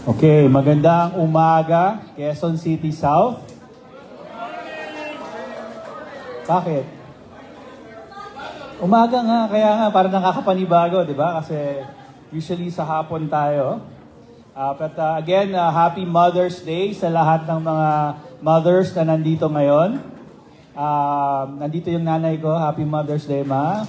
Okay, magandang umaga, Quezon City South. Bakit? Umaga nga, kaya nga, parang nakakapanibago, di ba? Kasi usually sa hapon tayo. Again, Happy Mother's Day sa lahat ng mga mothers na nandito ngayon. Nandito yung nanay ko, Happy Mother's Day, Ma.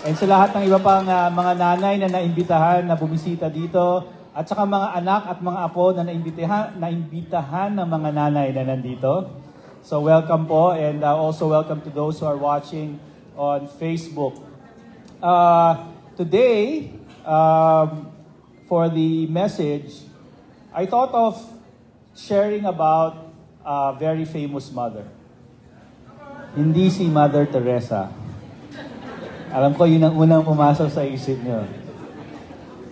And sa lahat ng iba pang mga nanay na naimbitahan na bumisita dito, at saka mga anak at mga apo na naimbitahan ng mga nanay na nandito. So welcome po, and also welcome to those who are watching on Facebook. Today, for the message, I thought of sharing about a very famous mother. Hindi si Mother Teresa. Alam ko yun ang unang pumasok sa isip nyo.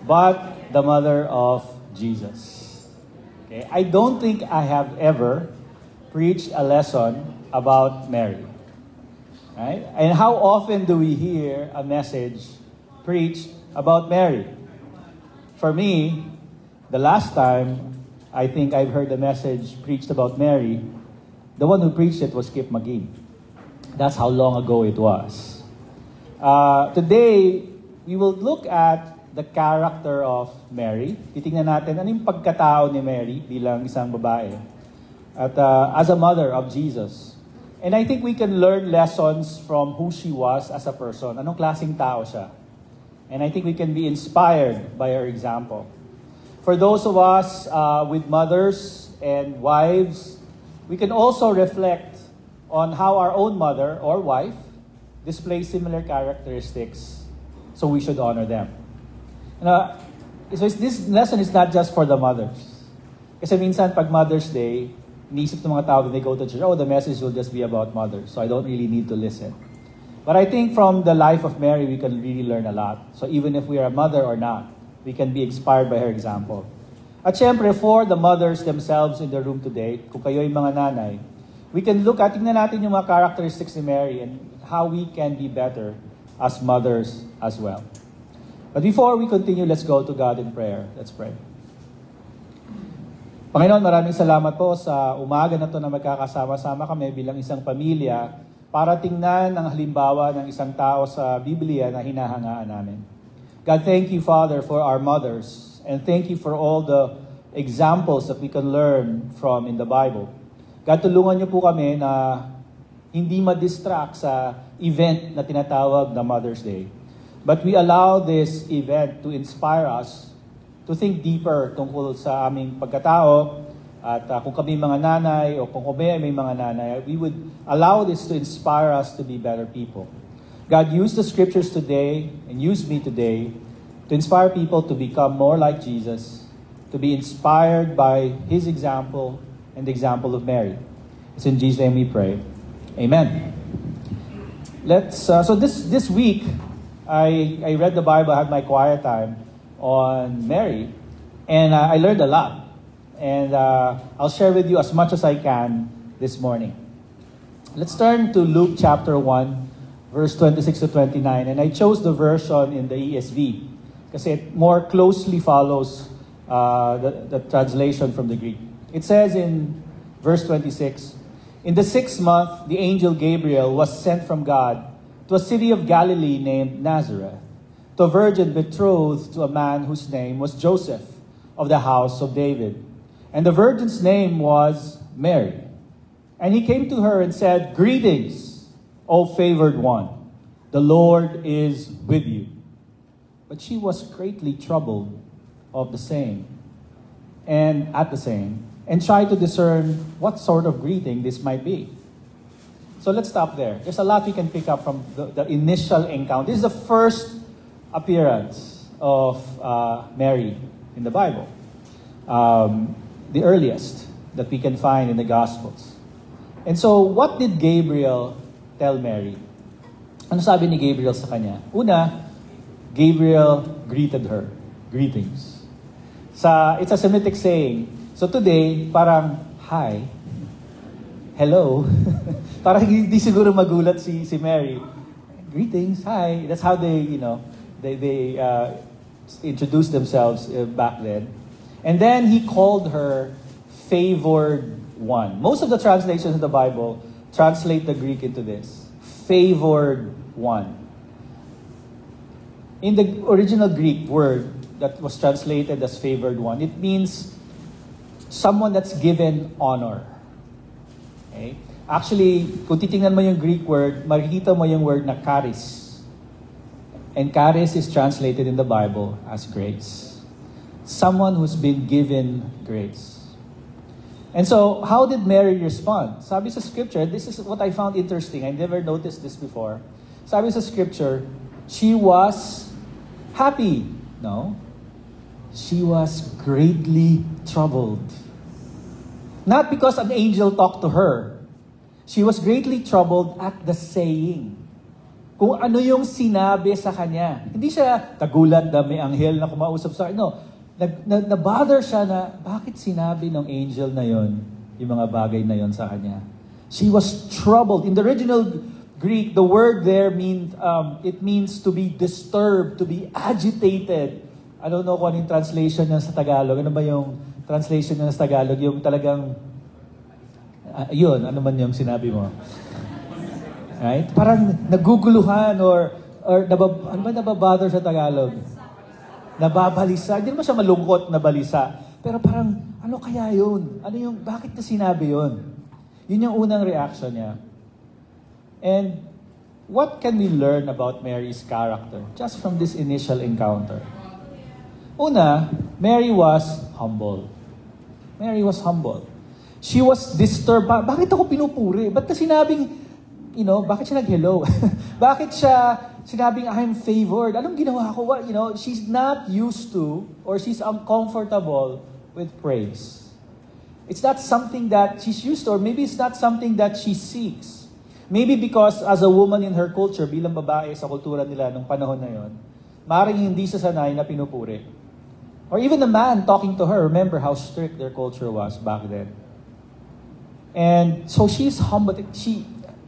But the mother of Jesus. Okay? I don't think I have ever preached a lesson about Mary. Right? And how often do we hear a message preached about Mary? For me, the last time I think I've heard a message preached about Mary, the one who preached it was Kip McGee. That's how long ago it was. Today, we will look at the character of Mary. Titingnan natin ano yung pagkatao ni Mary bilang isang babae. At as a mother of Jesus. And I think we can learn lessons from who she was as a person. Anong klaseng tao siya. And I think we can be inspired by her example. For those of us with mothers and wives, we can also reflect on how our own mother or wife displays similar characteristics, so we should honor them. So this lesson is not just for the mothers. Kasi minsan pag Mother's Day, iniisip ng mga tao when they go to church, the message will just be about mothers, so I don't really need to listen. But I think from the life of Mary, we can really learn a lot. So even if we are a mother or not, we can be inspired by her example. At syempre, for the mothers themselves in the room today, kung kayo yung mga nanay, we can look at, tingnan natin yung mga characteristics ni Mary and how we can be better as mothers as well. But before we continue, let's go to God in prayer. Let's pray. Panginoon, maraming salamat po sa umaga na to na magkakasama-sama kami bilang isang pamilya para tingnan ang halimbawa ng isang tao sa Biblia na hinahangaan namin. God, thank you, Father, for our mothers. And thank you for all the examples that we can learn from in the Bible. God, tulungan niyo po kami na hindi ma-distract sa event na tinatawag na Mother's Day. But we allow this event to inspire us to think deeper tungkol sa aming pagkatao. At kung kami mga nanay o kung kami may mga nanay, we would allow this to inspire us to be better people. God, use the scriptures today and use me today to inspire people to become more like Jesus, to be inspired by His example and the example of Mary. It's in Jesus' name we pray. Amen. So this week, I read the Bible, I had my quiet time on Mary, and I learned a lot. And I'll share with you as much as I can this morning. Let's turn to Luke chapter 1, verse 26 to 29. And I chose the version in the ESV because it more closely follows the translation from the Greek. It says in verse 26, "In the 6th month, the angel Gabriel was sent from God to a city of Galilee named Nazareth, to a virgin betrothed to a man whose name was Joseph, of the house of David. And the virgin's name was Mary. And he came to her and said, 'Greetings, O favored one, the Lord is with you.' But she was greatly troubled at the same, and tried to discern what sort of greeting this might be." So let's stop there. There's a lot we can pick up from the initial encounter. This is the first appearance of Mary in the Bible. The earliest that we can find in the Gospels. And so, what did Gabriel tell Mary? Ano sabi ni Gabriel sa kanya? Una, Gabriel greeted her. Greetings. It's a Semitic saying. So today, parang, hi, hello. Parang hindi siguro magulat si Mary. Greetings, hi. That's how they introduced themselves back then. And then he called her favored one. Most of the translations of the Bible translate the Greek into this. Favored one. In the original Greek word that was translated as favored one, it means someone that's given honor. Okay? Actually, kung titingnan mo yung Greek word, makikita mo yung word na charis. And charis is translated in the Bible as grace. Someone who's been given grace. And so, how did Mary respond? Sabi sa scripture, this is what I found interesting. I never noticed this before. Sabi sa scripture, she was happy. No. She was greatly troubled. Not because an angel talked to her. She was greatly troubled at the saying. Kung ano yung sinabi sa kanya. Hindi siya tagulat na may anghel na kumausap sa kanya. No. Na-bother siya na, bakit sinabi ng angel na yon yung mga bagay na yon sa kanya? She was troubled. In the original Greek, the word there it means to be disturbed, to be agitated. I don't know kung ano yung translation niya sa Tagalog. Ano ba yung translation niya sa Tagalog? Yung talagang, yun, ano man yung sinabi mo? Right? Parang naguguluhan or ano ba nababother sa Tagalog? Nababalisa. Hindi naman siya malungkot na balisa. Pero parang, ano kaya yun? Ano yung, bakit na sinabi yun? Yun yung unang reaction niya. And what can we learn about Mary's character just from this initial encounter? Una, Mary was humble. Mary was humble. She was disturbed. Bakit ako pinupuri? Ba't na sinabing, bakit siya nag-hello? Bakit siya sinabing, I'm favored? Anong ginawa ko? She's not used to, or she's uncomfortable with praise. It's not something that she's used to, or maybe it's not something that she seeks. Maybe because as a woman in her culture, bilang babae sa kultura nila nung panahon na yon, maaaring hindi sa sanay na pinupuri. Or even a man talking to her, remember how strict their culture was back then. And so she's humble. She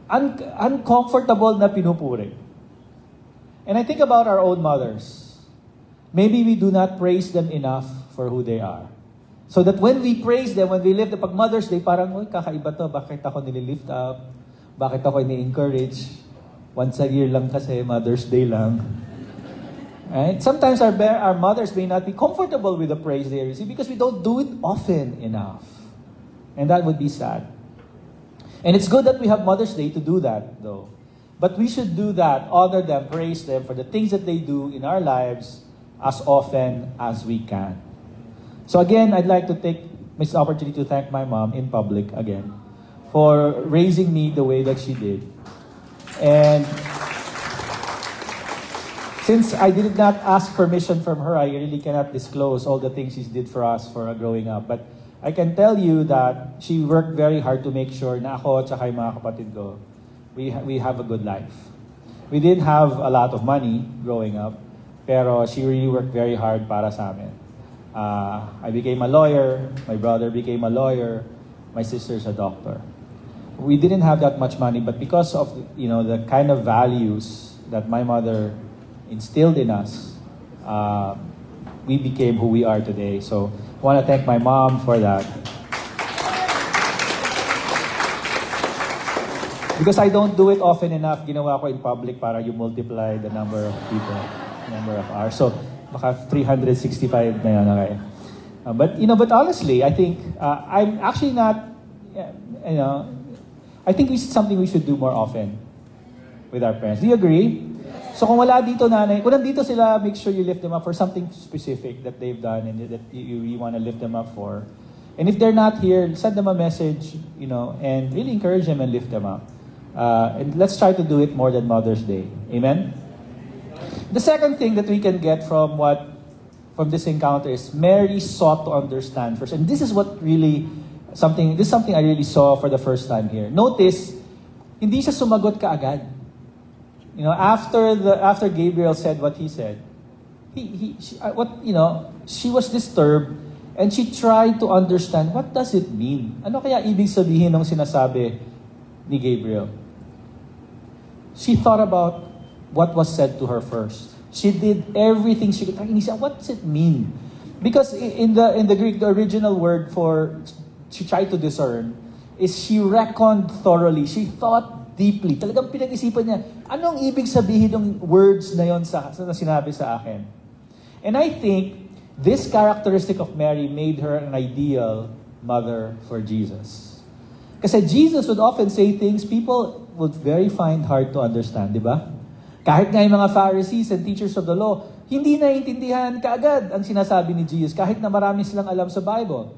uncomfortable na pinupuri. And I think about our own mothers. Maybe we do not praise them enough for who they are. So that when we praise them, when we lift up, pag Mother's Day, parang, kakaiba to, bakit ako nililift up? Bakit ako ini-encourage? Once a year lang kasi, Mother's Day lang. Right? Sometimes our mothers may not be comfortable with the praise they receive because we don't do it often enough. And that would be sad. And it's good that we have Mother's Day to do that, though. But we should do that, honor them, praise them for the things that they do in our lives as often as we can. So again, I'd like to take this opportunity to thank my mom in public again for raising me the way that she did. And since I did not ask permission from her, I really cannot disclose all the things she did for us for growing up. But I can tell you that she worked very hard to make sure na ako at saka yung mga kapatid ko, we have a good life. We didn't have a lot of money growing up, pero she really worked very hard para sa amin. I became a lawyer, my brother became a lawyer, my sister's a doctor. We didn't have that much money, but because of the kind of values that my mother instilled in us, we became who we are today. So I want to thank my mom for that. Because I don't do it often enough, ginawa ko in public para you multiply the number of people, number of hours. So, baka 365 na yun, okay. But honestly, I think, I'm actually not, I think it's something we should do more often with our parents. Do you agree? So kung wala dito nanay, kung nandito sila, make sure you lift them up for something specific that they've done and that you want to lift them up for. And if they're not here, send them a message, and really encourage them and lift them up. And let's try to do it more than Mother's Day. Amen? The second thing that we can get from this encounter is Mary sought to understand first. And this is something I really saw for the first time here. Notice, hindi siya sumagot kaagad. After Gabriel said what he said, she was disturbed and she tried to understand, what does it mean? Ano kaya ibig sabihin ng sinasabi ni Gabriel? She thought about what was said to her first. She did everything she could. What does it mean? Because in the Greek, the original word for she tried to discern is she reckoned thoroughly. She thought deeply. Talagang pinag-isipan niya, anong ibig sabihin ng words na yon na sinabi sa akin? And I think this characteristic of Mary made her an ideal mother for Jesus. Kasi Jesus would often say things people would very find hard to understand, di ba? Kahit nga yung mga Pharisees and teachers of the law, hindi naiintindihan kaagad ang sinasabi ni Jesus kahit na marami silang alam sa Bible.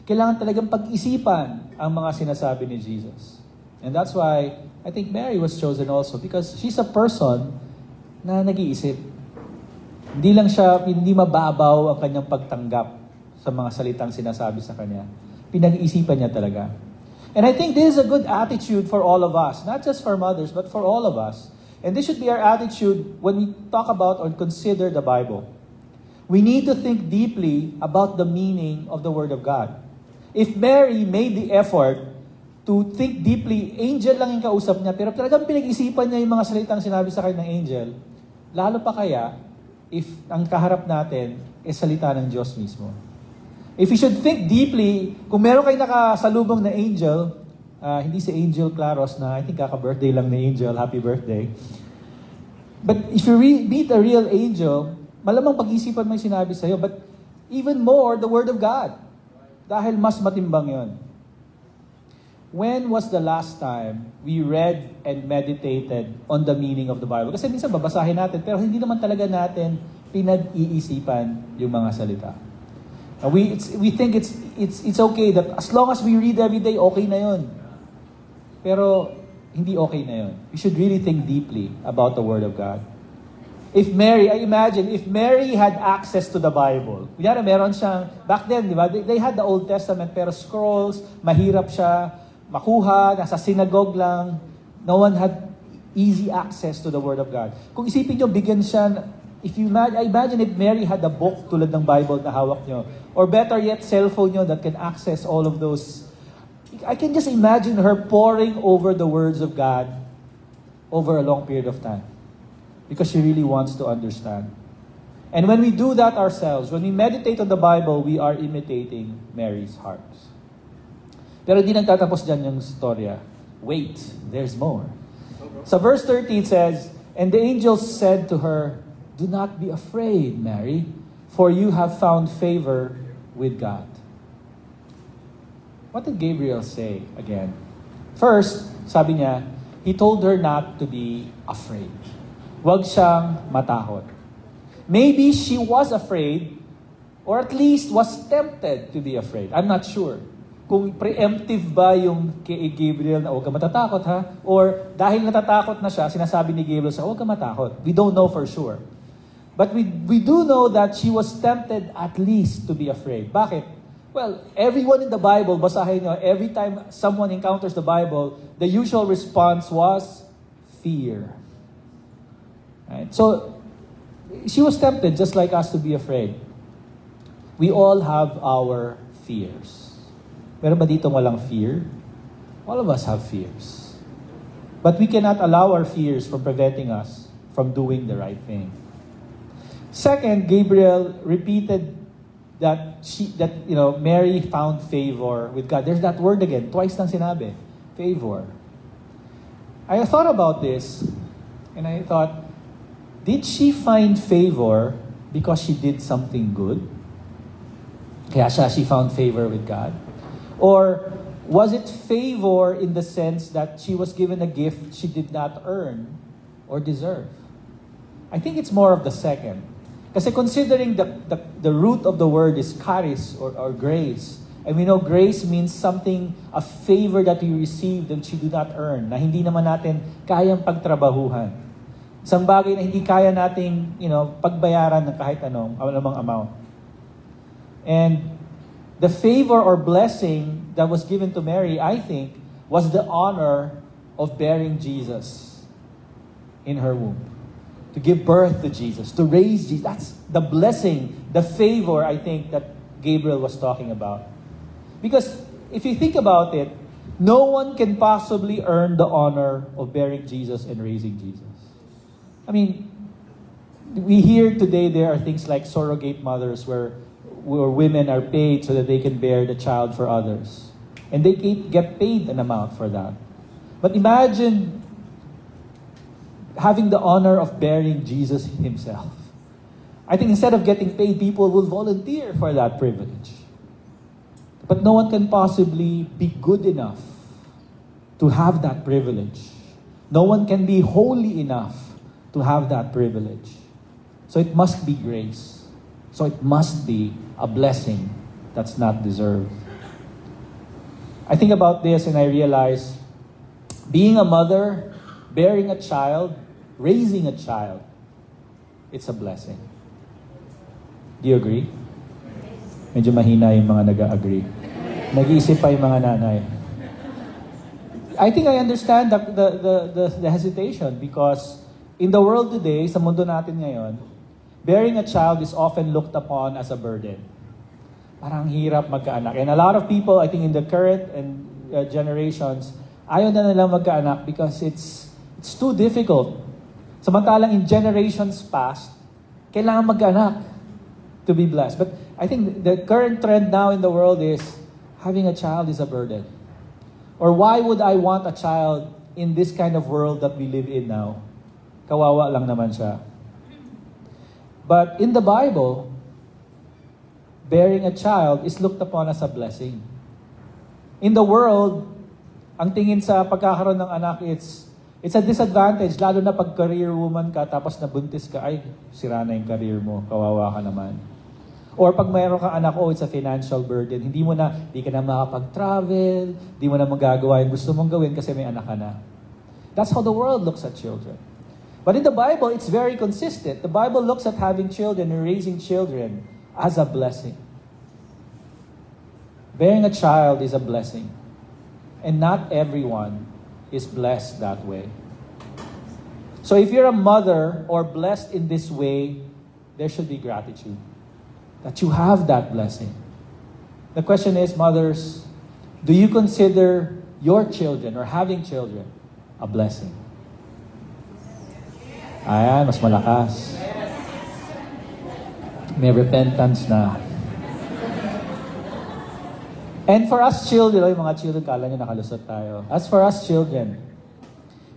Kailangan talagang pag-isipan ang mga sinasabi ni Jesus. And that's why I think Mary was chosen also because she's a person na nag-iisip. Hindi mababaw ang kanyang pagtanggap sa mga salitang sinasabi sa kanya. Pinag-iisipan niya talaga. And I think this is a good attitude for all of us, not just for mothers, but for all of us. And this should be our attitude when we talk about or consider the Bible. We need to think deeply about the meaning of the Word of God. If Mary made the effort to think deeply, angel lang yung kausap niya, pero talagang pinag-isipan niya yung mga salitang sinabi sa kanya ng angel, lalo pa kaya if ang kaharap natin is salita ng Diyos mismo. If we should think deeply, kung meron kayo nakasalubong na angel, hindi si Angel Claros na I think kaka-birthday lang ni Angel, happy birthday. But if you meet a real angel, malamang pag-isipan mo yung sinabi sa'yo, but even more, the Word of God. Dahil mas matimbang yon. When was the last time we read and meditated on the meaning of the Bible? Kasi minsan babasahin natin, pero hindi naman talaga natin pinag-iisipan yung mga salita. We think it's okay that as long as we read every day, okay na yon. Pero hindi okay na yun. We should really think deeply about the Word of God. I imagine, if Mary had access to the Bible, kunyari meron siyang, back then, di ba, they had the Old Testament, pero scrolls, mahirap siya makuha, nasa synagogue lang, no one had easy access to the Word of God. Kung isipin nyo, bigyan siya, I imagine if Mary had a book tulad ng Bible na hawak nyo, or better yet, cellphone nyo that can access all of those. I can just imagine her poring over the words of God over a long period of time because she really wants to understand. And when we do that ourselves, when we meditate on the Bible, we are imitating Mary's heart. Pero di nagtatapos dyan yung storya. Wait, there's more. So verse 30 it says, "And the angel said to her, 'Do not be afraid, Mary, for you have found favor with God.'" What did Gabriel say again? First, sabi niya, he told her not to be afraid. Huwag siyang matakot. Maybe she was afraid, or at least was tempted to be afraid. I'm not sure. Kung preemptive ba yung kay Gabriel na huwag ka matatakot ha? Or dahil natatakot na siya, sinasabi ni Gabriel sa huwag ka matakot. We don't know for sure. But we do know that she was tempted at least to be afraid. Bakit? Well, everyone in the Bible, basahin nyo, every time someone encounters the Bible, the usual response was fear. Right? So, she was tempted just like us to be afraid. We all have our fears. Meron ba dito walang fear? All of us have fears. But we cannot allow our fears from preventing us from doing the right thing. Second, Gabriel repeated that Mary found favor with God. There's that word again, twice nang sinabi, favor. I thought about this, and I thought, did she find favor because she did something good? Kaya she found favor with God? Or was it favor in the sense that she was given a gift she did not earn or deserve? I think it's more of the second. Kasi considering the root of the word is charis or grace. And we know grace means something, a favor that we received that we do not earn, na hindi naman natin kayang pagtrabahuhan. Isang bagay na hindi kaya nating, pagbayaran ng kahit anong amount. And the favor or blessing that was given to Mary, I think, was the honor of bearing Jesus in her womb. To give birth to Jesus, to raise Jesus. That's the blessing, the favor, I think, that Gabriel was talking about. Because if you think about it, no one can possibly earn the honor of bearing Jesus and raising Jesus. I mean, we hear today there are things like surrogate mothers where or women are paid so that they can bear the child for others. And they get paid an amount for that. But imagine having the honor of bearing Jesus himself. I think instead of getting paid, people will volunteer for that privilege. But no one can possibly be good enough to have that privilege. No one can be holy enough to have that privilege. So it must be grace. So it must be a blessing that's not deserved. I think about this and I realize being a mother, bearing a child, raising a child, it's a blessing. Do you agree? Medyo mahina yung mga nag-agree. Nag-iisip pa yung mga nanay. I think I understand the hesitation because in the world today, sa mundo natin ngayon, bearing a child is often looked upon as a burden. Parang hirap magkaanak. And a lot of people, I think in the current and generations, ayaw na nilang magkaanak because it's too difficult. Samantalang in generations past, kailangan magkaanak to be blessed. But I think the current trend now in the world is having a child is a burden. Or why would I want a child in this kind of world that we live in now? Kawawa lang naman siya. But in the Bible, bearing a child is looked upon as a blessing. In the world, ang tingin sa pagkakaroon ng anak, it's a disadvantage, lalo na pag career woman ka, tapos nabuntis ka, ay, sira na yung career mo, kawawa ka naman. Or pag mayroon kang anak, it's a financial burden. Hindi ka na makapag-travel, hindi mo na magagawa yung gusto mong gawin kasi may anak ka na. That's how the world looks at children. But in the Bible, it's very consistent. The Bible looks at having children and raising children as a blessing. Bearing a child is a blessing. And not everyone is blessed that way. So if you're a mother or blessed in this way, there should be gratitude that you have that blessing. The question is, mothers, do you consider your children or having children a blessing? Ayan, mas malakas. May repentance na. And for us children, yung mga children, kala nyo nakalusot tayo. As for us children,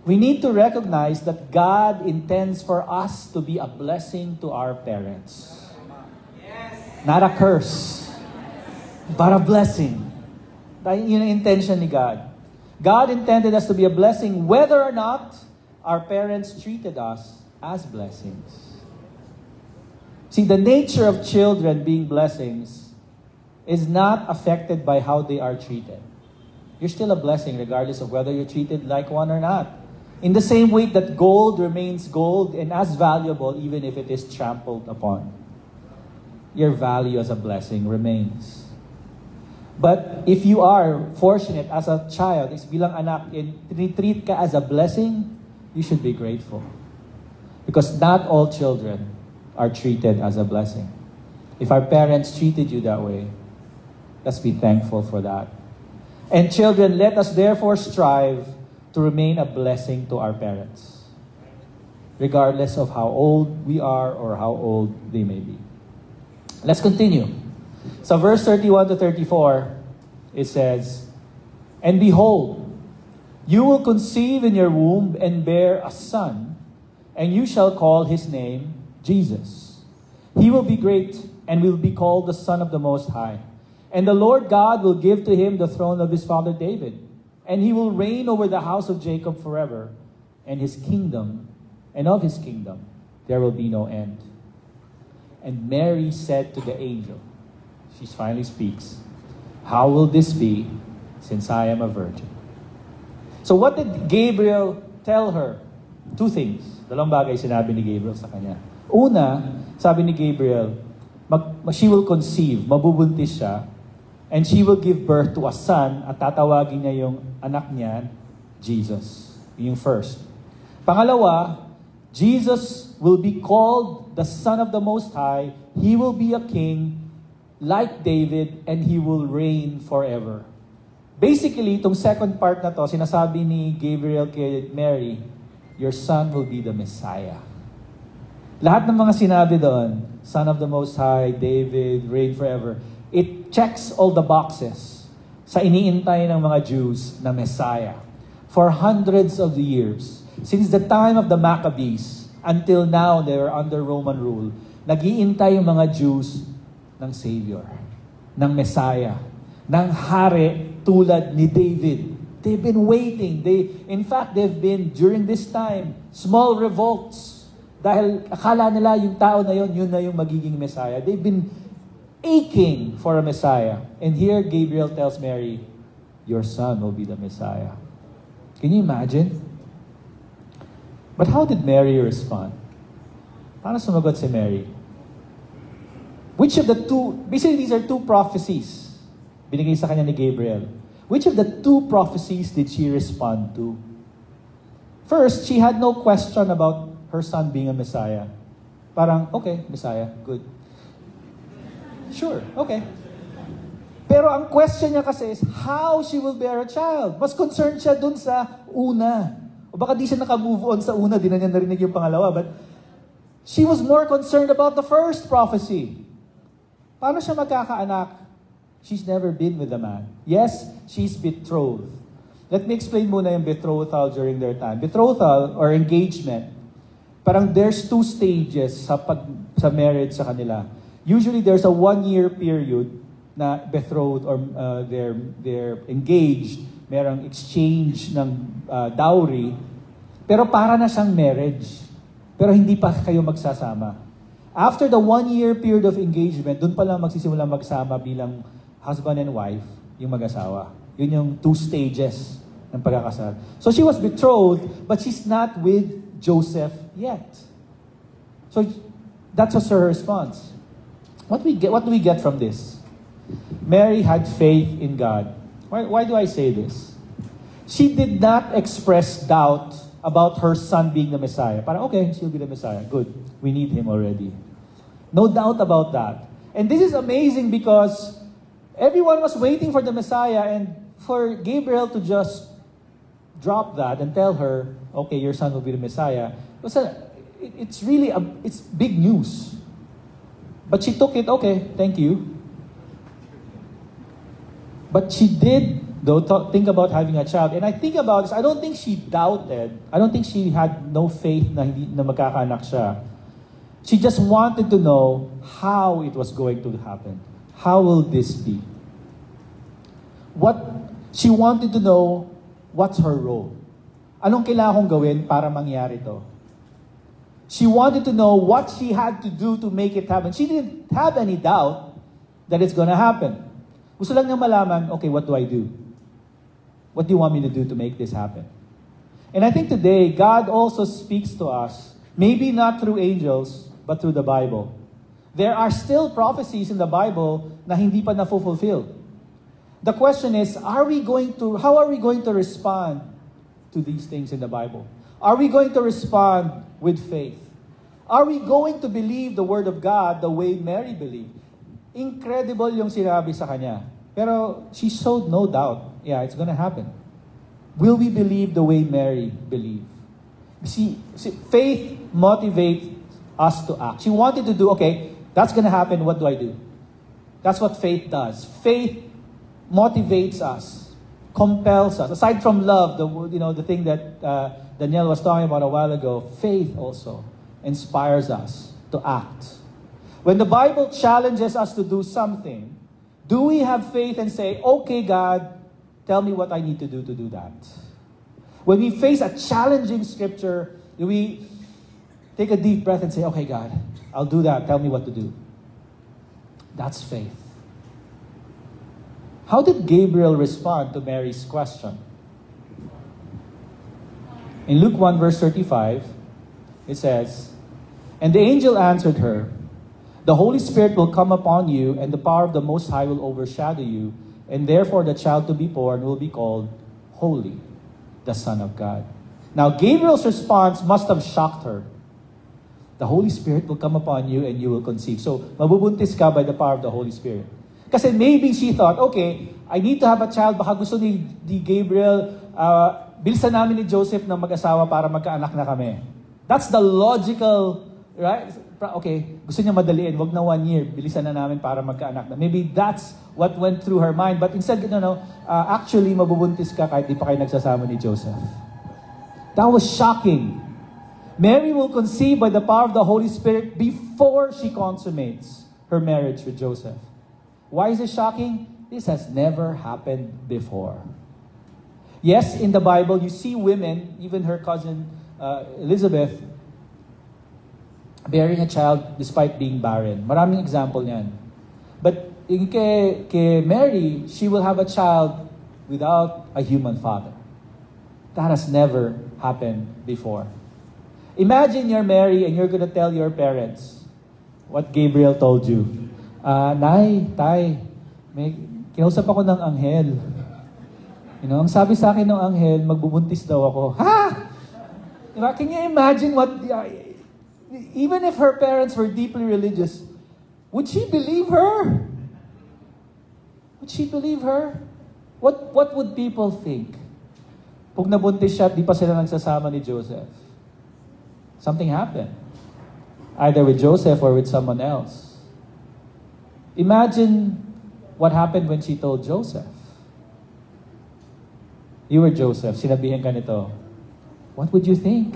we need to recognize that God intends for us to be a blessing to our parents. Not a curse, but a blessing. Yun ang intention ni God. God intended us to be a blessing whether or not our parents treated us as blessings. See, the nature of children being blessings is not affected by how they are treated. You're still a blessing regardless of whether you're treated like one or not. In the same way that gold remains gold and as valuable even if it is trampled upon. Your value as a blessing remains. But if you are fortunate as a child, is bilang anak, and treat ka as a blessing, you should be grateful. Because not all children are treated as a blessing. If our parents treated you that way, let's be thankful for that. And children, let us therefore strive to remain a blessing to our parents, regardless of how old we are or how old they may be. Let's continue. So verse 31 to 34, it says, "And behold, you will conceive in your womb and bear a son, and you shall call his name Jesus. He will be great and will be called the Son of the Most High. And the Lord God will give to him the throne of his father David, and he will reign over the house of Jacob forever, and his kingdom, and of his kingdom there will be no end." And Mary said to the angel, she finally speaks, "How will this be, since I am a virgin?" So what did Gabriel tell her? Two things. Dalawang bagay sinabi ni Gabriel sa kanya. Una, sabi ni Gabriel, she will conceive, mabubuntis siya, and she will give birth to a son, at tatawagin niya yung anak niya, Jesus. Yung first. Pangalawa, Jesus will be called the Son of the Most High. He will be a king like David, and he will reign forever. Basically, itong second part na to, sinasabi ni Gabriel kay Mary, your son will be the Messiah. Lahat ng mga sinabi doon, Son of the Most High, David, reign forever. It checks all the boxes sa iniintay ng mga Jews na Messiah. For hundreds of years, since the time of the Maccabees, until now, they were under Roman rule, nag-iintay yung mga Jews ng Savior, ng Messiah, ng hari tulad ni David. They've been waiting. In fact, they've been, during this time, small revolts. Dahil akala nila yung tao na yun na yung magiging Messiah. They've been aching for a Messiah. And here, Gabriel tells Mary, your son will be the Messiah. Can you imagine? But how did Mary respond? Paano sumagot si Mary? Which of the two, basically these are two prophecies binigay sa kanya ni Gabriel. Which of the two prophecies did she respond to? First, she had no question about her son being a Messiah. Parang, okay, Messiah, good. Sure, okay. Pero ang question niya kasi is, how she will bear a child? Mas concerned siya dun sa una. O baka di siya naka-move on sa una, di na niya narinig yung pangalawa. But she was more concerned about the first prophecy. Paano siya magkakaanak? She's never been with a man. Yes, she's betrothed. Let me explain muna yung betrothal during their time. Betrothal or engagement, parang there's two stages sa marriage sa kanila. Usually there's a 1-year period na betrothed or they're engaged, merong exchange ng dowry, pero para na siyang marriage. Pero hindi pa kayo magsasama. After the 1-year period of engagement, dun pa lang magsisimulang magsama bilang husband and wife, yung mag-asawa. Yun yung 2 stages ng pagkakasal. So she was betrothed, but she's not with Joseph yet. So that was her response. What do we get from this? Mary had faith in God. Why do I say this? She did not express doubt about her son being the Messiah. Parang, okay, she'll be the Messiah. Good. We need him already. No doubt about that. And this is amazing because everyone was waiting for the Messiah, and for Gabriel to just drop that and tell her, okay, your son will be the Messiah, it's big news. But she took it, okay, thank you. But she did, though, think about having a child. And I think about this, I don't think she doubted. I don't think she had no faith na magkakaanak siya. She just wanted to know how it was going to happen. How will this be? She wanted to know what's her role. Anong kailangan kong gawin para mangyari to? She wanted to know what she had to do to make it happen. She didn't have any doubt that it's gonna happen. Gusto lang niya malaman, okay, what do I do? What do you want me to do to make this happen? And I think today, God also speaks to us, maybe not through angels, but through the Bible. There are still prophecies in the Bible na hindi pa na-fulfilled. The question is, how are we going to respond to these things in the Bible? Are we going to respond with faith? Are we going to believe the Word of God the way Mary believed? Incredible yung sinabi sa kanya. Pero she showed no doubt. Yeah, it's gonna happen. Will we believe the way Mary believed? See, faith motivates us to act. She wanted to do, okay, that's gonna happen, what do I do? That's what faith does. Faith motivates us, compels us. Aside from love, the thing that Danielle was talking about a while ago, faith also inspires us to act. When the Bible challenges us to do something, do we have faith and say, okay, God, tell me what I need to do that? When we face a challenging scripture, do we take a deep breath and say, okay, God, I'll do that. Tell me what to do. That's faith. How did Gabriel respond to Mary's question? In Luke 1 verse 35, it says, and the angel answered her, the Holy Spirit will come upon you, and the power of the Most High will overshadow you, and therefore the child to be born will be called Holy, the Son of God. Now, Gabriel's response must have shocked her. The Holy Spirit will come upon you, and you will conceive. So, mabubuntis ka by the power of the Holy Spirit. Kasi maybe she thought, okay, I need to have a child. Baka gusto ni Gabriel, bilisan namin ni Joseph na mag-asawa para magkaanak na kami. That's the logical, right? okay, gusto niya madaliin, wag na 1 year, bilisan na namin para magkaanak na. Maybe that's what went through her mind. But instead, actually, mabubuntis ka kahit di pa kayo nagsasama ni Joseph. That was shocking. Mary will conceive by the power of the Holy Spirit before she consummates her marriage with Joseph. Why is it shocking? This has never happened before. Yes, in the Bible, you see women, even her cousin Elizabeth, bearing a child despite being barren. Maraming example niyan. But kay Mary, she will have a child without a human father. That has never happened before. Imagine you're Mary and you're going to tell your parents what Gabriel told you. Nay, tay, may kinausap ako ng anghel. Ang sabi sa akin ng anghel, magbubuntis daw ako. Ha? Diba? Can you imagine what... even if her parents were deeply religious, would she believe her? Would she believe her? What would people think? Pag nabuntis siya at di pa sila nagsasama ni Joseph. Something happened. Either with Joseph or with someone else. Imagine what happened when she told Joseph. You were Joseph, sinabihan ka nito. What would you think?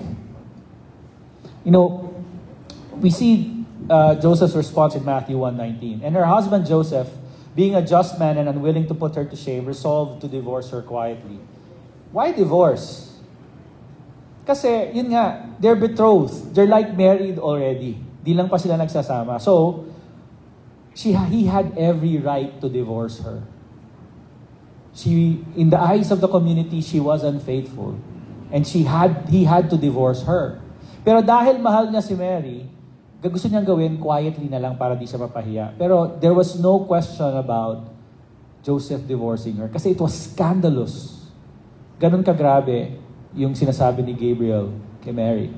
We see Joseph's response in Matthew 1:19. And her husband Joseph, being a just man and unwilling to put her to shame, resolved to divorce her quietly. Why divorce? Kasi, yun nga, they're betrothed. They're like married already. Di lang pa sila nagsasama. So, he had every right to divorce her. In the eyes of the community, she was unfaithful. And he had to divorce her. Pero dahil mahal niya si Mary, gusto niyang gawin quietly na lang para di siya mapahiya. Pero there was no question about Joseph divorcing her. Kasi it was scandalous. Ganun kagrabe yung sinasabi ni Gabriel kay Mary.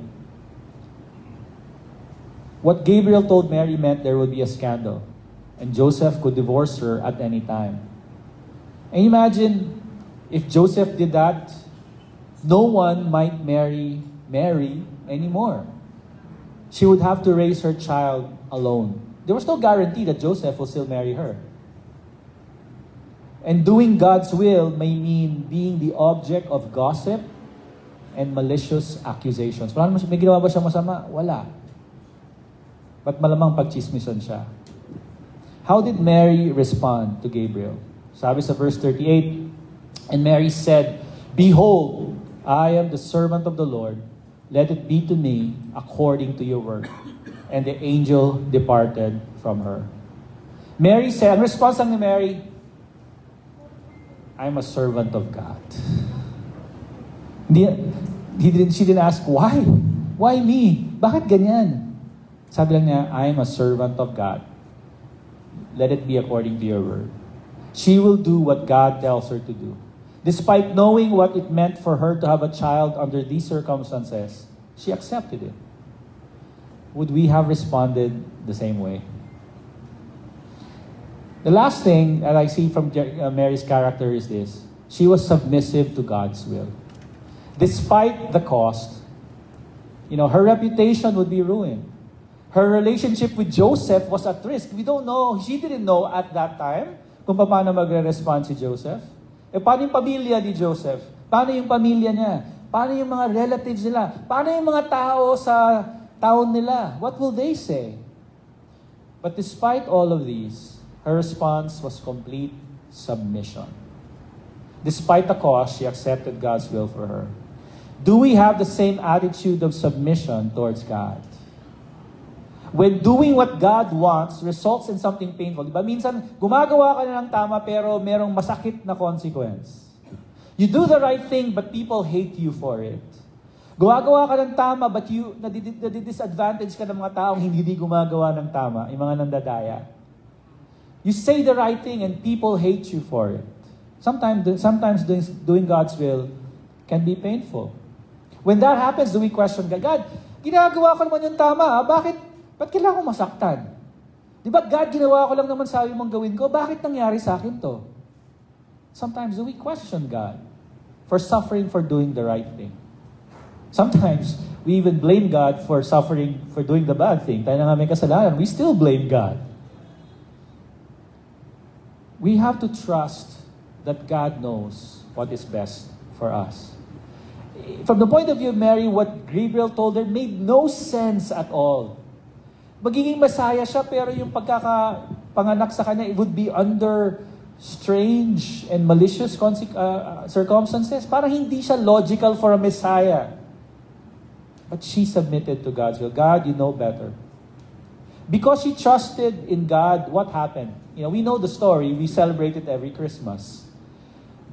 What Gabriel told Mary meant there would be a scandal. And Joseph could divorce her at any time. And imagine, if Joseph did that, no one might marry Mary anymore. She would have to raise her child alone. There was no guarantee that Joseph will still marry her. And doing God's will may mean being the object of gossip and malicious accusations. May ginawa ba siya masama? Wala. But malamang pagchismisan siya. How did Mary respond to Gabriel? Sabi sa verse 38, and Mary said, Behold, I am the servant of the Lord. Let it be to me according to your word. And the angel departed from her. Mary said, ang response lang ni Mary, I'm a servant of God. She didn't ask, why? Why me? Bakit ganyan? Sabi lang niya, I'm a servant of God. Let it be according to your word. She will do what God tells her to do. Despite knowing what it meant for her to have a child under these circumstances, she accepted it. Would we have responded the same way? The last thing that I see from Mary's character is this. She was submissive to God's will. Despite the cost, her reputation would be ruined. Her relationship with Joseph was at risk. We don't know, she didn't know at that time kung paano magre-respond si Joseph. Paano yung pamilya ni Joseph? Paano yung pamilya niya? Paano yung mga relatives nila? Paano yung mga tao sa town nila? What will they say? But despite all of these, her response was complete submission. Despite the cost, she accepted God's will for her. Do we have the same attitude of submission towards God? When doing what God wants results in something painful. Diba? Minsan, gumagawa ka na ng tama pero merong masakit na consequence. You do the right thing but people hate you for it. Gumagawa ka ng tama but nadidisadvantage ka ng mga taong hindi gumagawa ng tama, yung mga nandadaya. You say the right thing and people hate you for it. Sometimes doing God's will can be painful. When that happens, do we question God? God, ginagawa ko naman yung tama, Ba't kailangan ko masaktan? Di ba, God, ginawa ko lang naman sabi mong gawin ko, bakit nangyari sa akin to? Sometimes do we question God for suffering for doing the right thing? Sometimes, we even blame God for suffering, for doing the bad thing. Tayo na nga may kasalanan. We still blame God. We have to trust that God knows what is best for us. From the point of view of Mary, what Gabriel told her made no sense at all. Magiging Messiah siya, pero yung pagkakapanganak sa kanya, it would be under strange and malicious circumstances. Parang hindi siya logical for a Messiah. But she submitted to God's will. God, you know better. Because she trusted in God, what happened? We know the story. We celebrate it every Christmas.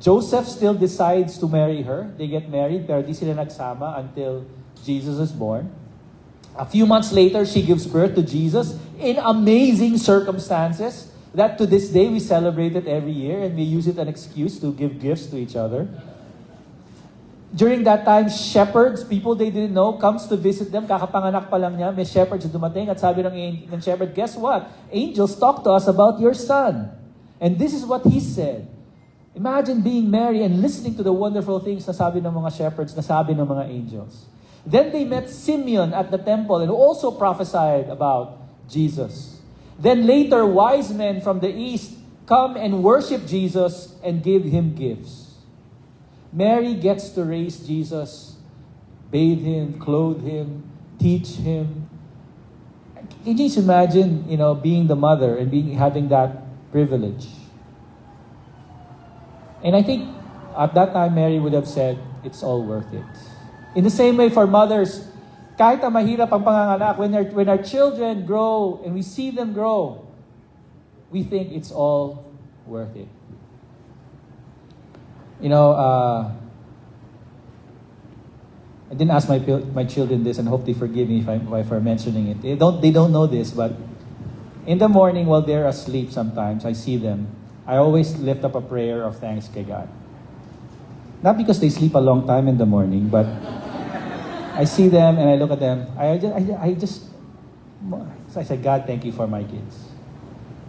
Joseph still decides to marry her. They get married, pero di sila nagsama until Jesus is born. A few months later, she gives birth to Jesus in amazing circumstances that to this day we celebrate it every year, and we use it as an excuse to give gifts to each other. During that time, shepherds, people they didn't know, comes to visit them. Kakapanganak pa lang niya, may shepherds dumating at sabi ng shepherd, guess what? Angels talk to us about your son. And this is what he said. Imagine being Mary and listening to the wonderful things na sabi ng mga shepherds, na sabi ng mga angels. Then they met Simeon at the temple and also prophesied about Jesus. Then later, wise men from the east come and worship Jesus and give him gifts. Mary gets to raise Jesus, bathe him, clothe him, teach him. Can you just imagine, being the mother and having that privilege? And I think at that time, Mary would have said, it's all worth it. In the same way for mothers, kahit na mahirap ang panganganak, when our children grow and we see them grow, we think it's all worth it. I didn't ask my children this, and hope they forgive me if I'm mentioning it. They don't know this, but in the morning while they're asleep sometimes, I see them. I always lift up a prayer of thanks to God. Not because they sleep a long time in the morning, but I see them and I look at them. I say, God, thank you for my kids.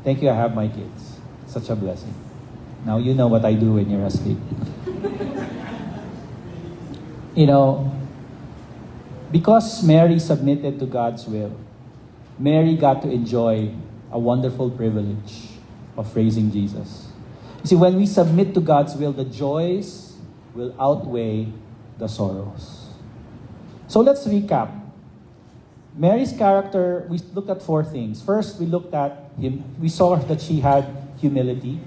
Thank you I have my kids. Such a blessing. Now you know what I do when you're asleep. Because Mary submitted to God's will, Mary got to enjoy a wonderful privilege of raising Jesus. You see, when we submit to God's will, the joys will outweigh the sorrows. So let's recap. Mary's character, we looked at 4 things. First, we looked at him. We saw that she had humility.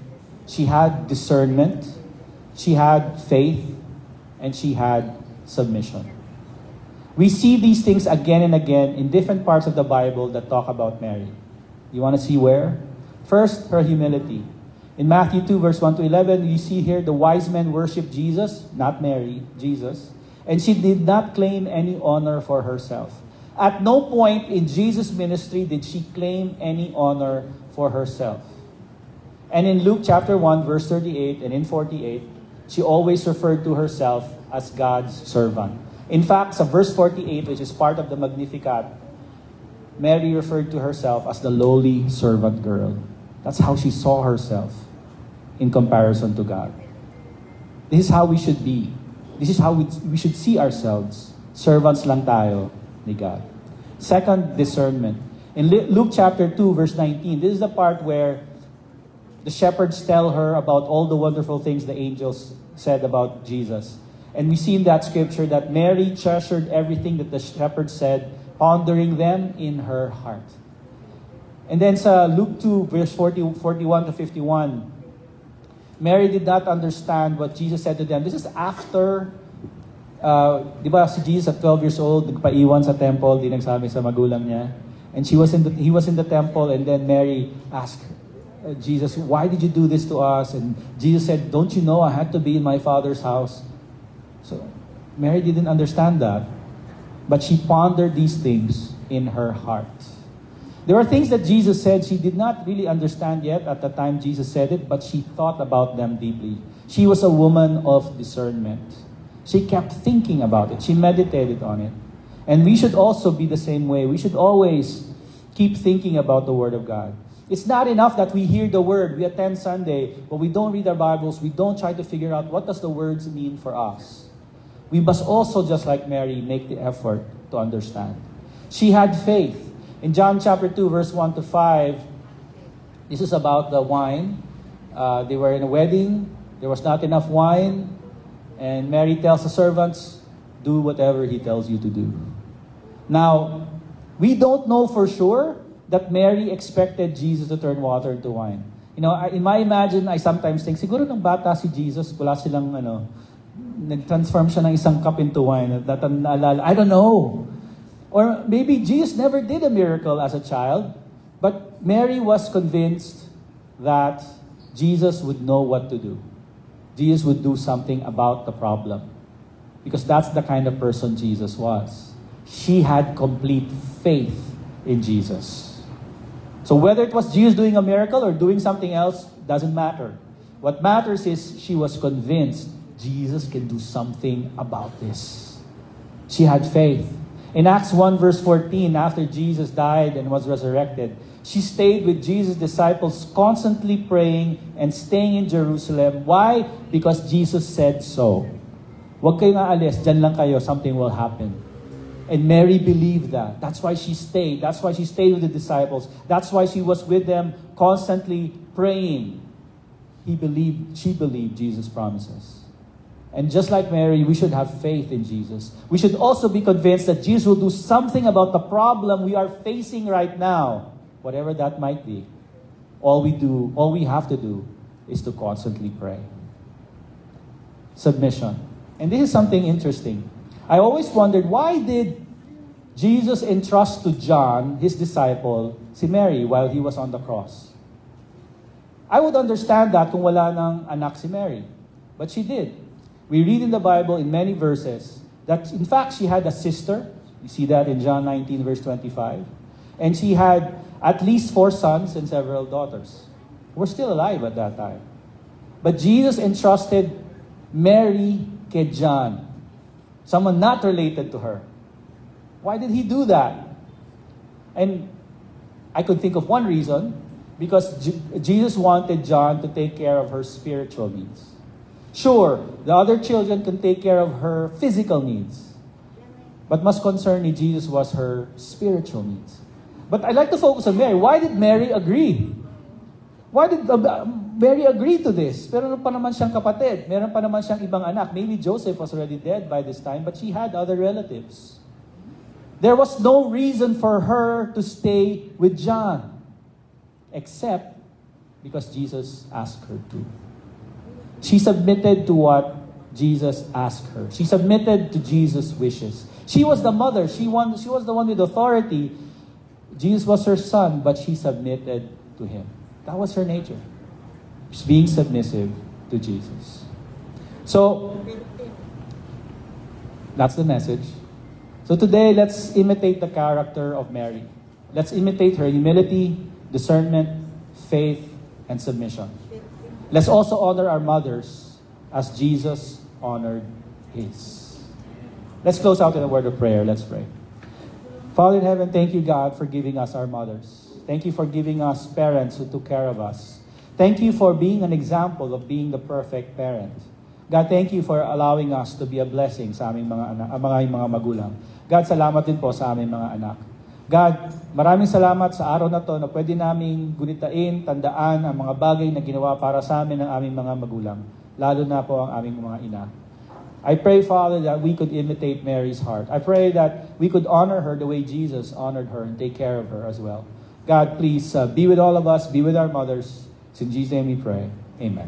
She had discernment, she had faith, and she had submission. We see these things again and again in different parts of the Bible that talk about Mary. You want to see where? First, her humility. In Matthew 2, verse 1 to 11, you see here the wise men worship Jesus, not Mary, Jesus. And she did not claim any honor for herself. At no point in Jesus' ministry did she claim any honor for herself. And in Luke chapter 1, verse 38 and in 48, she always referred to herself as God's servant. In fact, sa verse 48, which is part of the Magnificat, Mary referred to herself as the lowly servant girl. That's how she saw herself in comparison to God. This is how we should be. This is how we should see ourselves. Servants lang tayo ni God. Second, discernment. In Luke chapter 2, verse 19, this is the part where the shepherds tell her about all the wonderful things the angels said about Jesus. And we see in that scripture that Mary treasured everything that the shepherds said, pondering them in her heart. And then sa Luke 2, verse 41 to 51, Mary did not understand what Jesus said to them. This is after, di ba si Jesus at 12 years old, nagpaiwan sa temple, di nagsabi sa magulang niya. And he was in the temple, and then Mary asked Jesus, why did you do this to us? And Jesus said, don't you know I had to be in my Father's house? So Mary didn't understand that. But she pondered these things in her heart. There are things that Jesus said she did not really understand yet at the time Jesus said it, but she thought about them deeply. She was a woman of discernment. She kept thinking about it. She meditated on it. And we should also be the same way. We should always keep thinking about the Word of God. It's not enough that we hear the Word, we attend Sunday, but we don't read our Bibles, we don't try to figure out what does the words mean for us. we must also, just like Mary, make the effort to understand. She had faith. In John chapter 2, verse 1 to 5, this is about the wine. They were in a wedding. There was not enough wine. And Mary tells the servants, do whatever he tells you to do. Now, we don't know for sure that Mary expected Jesus to turn water into wine. You know, in my imagine, I sometimes think, siguro nung bata si Jesus, wala silang, nag-transform siya ng isang cup into wine. I don't know. Or maybe Jesus never did a miracle as a child, but Mary was convinced that Jesus would know what to do. Jesus would do something about the problem. Because that's the kind of person Jesus was. She had complete faith in Jesus. So whether it was Jesus doing a miracle or doing something else, doesn't matter. What matters is she was convinced Jesus can do something about this. She had faith. In Acts 1 verse 14, after Jesus died and was resurrected, she stayed with Jesus' disciples, constantly praying and staying in Jerusalem. Why? Because Jesus said so. Huwag kayong aalis, dyan lang kayo, something will happen. And Mary believed that. That's why she stayed. That's why she stayed with the disciples. That's why she was with them, constantly praying. She believed Jesus' promises. And just like Mary, we should have faith in Jesus. We should also be convinced that Jesus will do something about the problem we are facing right now, whatever that might be. All we have to do is to constantly pray. Submission. And this is something interesting. I always wondered, why did Jesus entrust to John, his disciple, si Mary, while he was on the cross? I would understand that kung wala nang anak si Mary. But she did. We read in the Bible in many verses that in fact she had a sister. You see that in John 19 verse 25. And she had at least 4 sons and several daughters who were still alive at that time. But Jesus entrusted Mary kay John, someone not related to her. Why did he do that? And I could think of one reason, because Jesus wanted John to take care of her spiritual needs. Sure, the other children can take care of her physical needs. But mas concerned ni Jesus was her spiritual needs. But I'd like to focus on Mary. Why did Mary agree? Why did Mary agree to this? Pero meron pa naman siyang kapatid. Meron pa naman siyang ibang anak. Maybe Joseph was already dead by this time, but she had other relatives. There was no reason for her to stay with John, except because Jesus asked her to. She submitted to what Jesus asked her. She submitted to Jesus' wishes. She was the mother. She was the one with authority. Jesus was her son, but she submitted to him. That was her nature. She's being submissive to Jesus. So, that's the message. So today, let's imitate the character of Mary. Let's imitate her humility, discernment, faith, and submission. Let's also honor our mothers as Jesus honored his. Let's close out in a word of prayer. Let's pray. Father in heaven, thank you, God, for giving us our mothers. Thank you for giving us parents who took care of us. Thank you for being an example of being the perfect parent. God, thank you for allowing us to be a blessing sa aming mga magulang. God, salamat din po sa aming mga anak. God, maraming salamat sa araw na to na pwede naming gunitain, tandaan ang mga bagay na ginawa para sa amin ng aming mga magulang, lalo na po ang aming mga ina. I pray, Father, that we could imitate Mary's heart. I pray that we could honor her the way Jesus honored her and take care of her as well. God, please be with all of us, be with our mothers. It's in Jesus' name we pray. Amen.